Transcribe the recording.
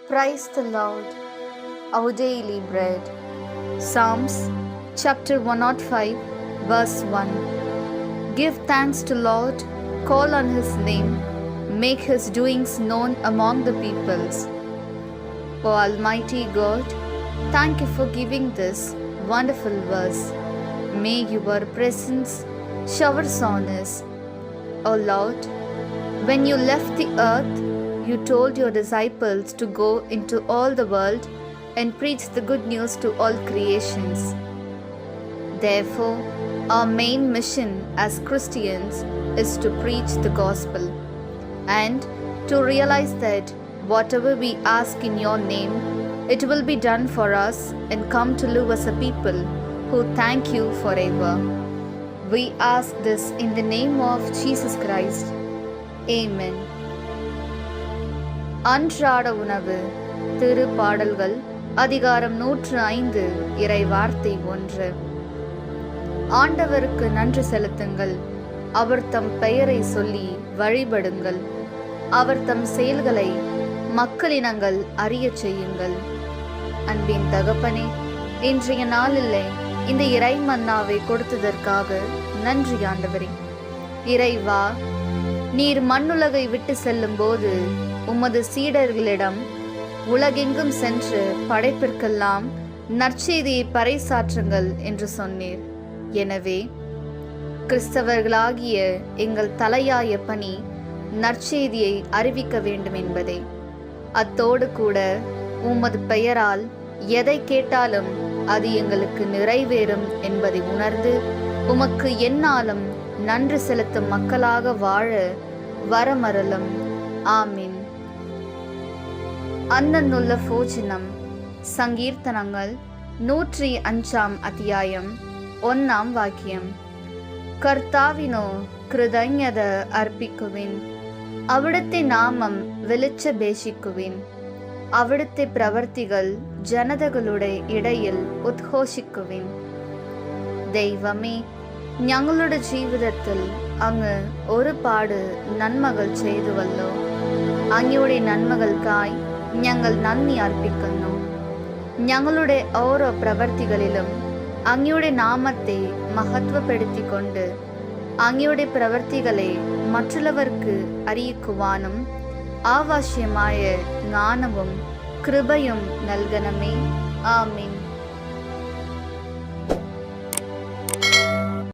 Praise the Lord, our daily bread. Psalms chapter 105, verse 1. Give thanks to Lord, call on his name, make his doings known among the peoples. O Almighty God, thank you for giving this wonderful verse. May your presence showers on us. O Lord, when you left the earth, you told your disciples to go into all the world and preach the good news to all creations. Therefore, our main mission as Christians is to preach the gospel and to realize that whatever we ask in your name, it will be done for us and come to live as a people who thank you forever. We ask this in the name of Jesus Christ. Amen. அன்றாட உணவு. திரு பாடல்கள் அதிகாரம் 105 இறை வார்த்தை 1. ஆண்டவருக்கு நன்றி செலுத்துங்கள், அவர் தம் பெயரை சொல்லி வழிபடுங்கள், அவர் தம் செயல்களை மக்களினங்கள் அறியச் செய்யுங்கள். அன்பின் தகப்பனே, இன்றைய நாளிலே இந்த இறை மன்னாவை கொடுத்ததற்காக நன்றி ஆண்டவரே. இறைவா, நீர் மண்ணுலகை விட்டு செல்லும் போது உமது சீடர்களிடம் உலகெங்கும் சென்று படைப்பிற்கெல்லாம் நற்செய்தியை பறைசாற்றுங்கள் என்று சொன்னீர். எனவே கிறிஸ்தவர்களாகிய எங்கள் தலையாய பணி நற்செய்தியை அறிவிக்க வேண்டும் என்பதே. அத்தோடு கூட உமது பெயரால் எதை கேட்டாலும் அது எங்களுக்கு நிறைவேறும் என்பதை உணர்ந்து உமக்கு எந்நாளும் நன்றி செலுத்தும் மக்களாக வாழ வரமருளும். ஆமீன். അന്നുള്ള ഭോജനം. സങ്കീർത്തനങ്ങൾ 105 അധ്യായം 1 വാക്യം. കർത്താവിനോ കൃതജ്ഞത അർപ്പിക്കുവിൻ, അവിടുത്തെ നാമം വിളിച്ചപേക്ഷിക്കുവിൻ, അവിടുത്തെ പ്രവർത്തികൾ ജനതകളുടെ ഇടയിൽ ഉദ്ഘോഷിക്കുവിൻ. ദൈവമേ, ഞങ്ങളുടെ ജീവിതത്തിൽ അങ്ങ് ഒരുപാട് നന്മകൾ ചെയ്തുവല്ലോ. അങ്ങയുടെ നന്മകൾക്കായി ഞങ്ങൾ നന്ദി അർപ്പിക്കുന്നു. ഞങ്ങളുടെ ഓരോ പ്രവർത്തികളിലും അങ്ങയുടെ നാമത്തെ മഹത്വപ്പെടുത്തിക്കൊണ്ട് അങ്ങയുടെ പ്രവർത്തികളെ മറ്റുള്ളവർക്ക് അറിയിക്കുവാനും ആവശ്യമായ ജ്ഞാനവും കൃപയും നൽകണമേ. ആമീൻ.